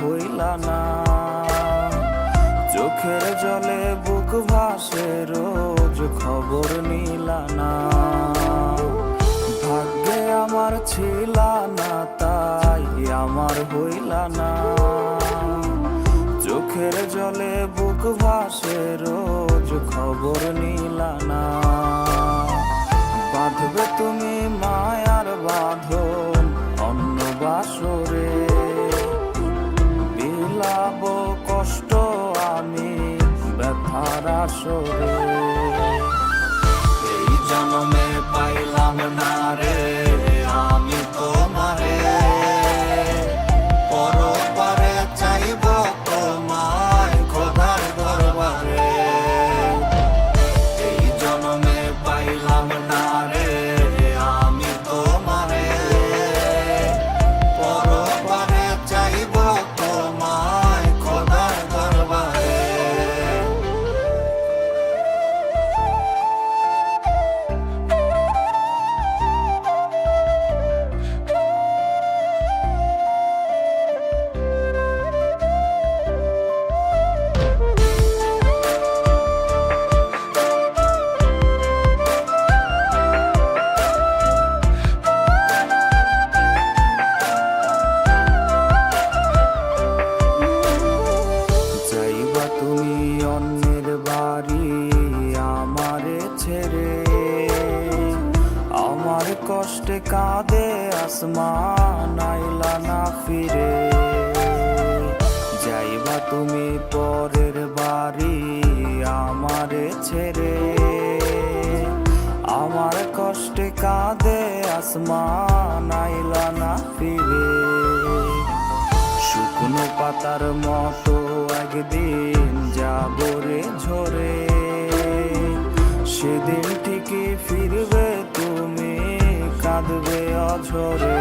হইলা না। চোখের জলে বুক ভাসে রোজ, খবর নিলা না। ভাগ্যে আমার ছিলা না, তাই আমার হইলা না। চোখের জলে বুক ভাসে রোজ, খবর নিলা না। বাঁধবে তুমি মায়ার বাঁধন অন্য বাসরে, বিলাব কষ্ট আমি ব্যথার আসরে। এই জন্মে পাইলাম না রে আমি তোমারে, পরপারে চাইব তোমায় খোদার দরবারে। এই জন্মে পাইলাম না রে আমি তোমারে, পরপারে চাইব তোমায় খোদার দরবারে। তুমি অন্যের বাড়ি আমারে ছেড়ে, আমার কষ্টে কাঁদে আসমান আইলা না ফিরে। যাইবা তুমি পরের বাড়ি আমারে ছেড়ে, আমার কষ্টে কাঁদে আসমান আইলা না ফিরে। শুকনো পাতার মতো একদিন যাবো রে ঝরে, সেদিন ঠিকই ফিরবে তুমি কাঁদবে অঝরে।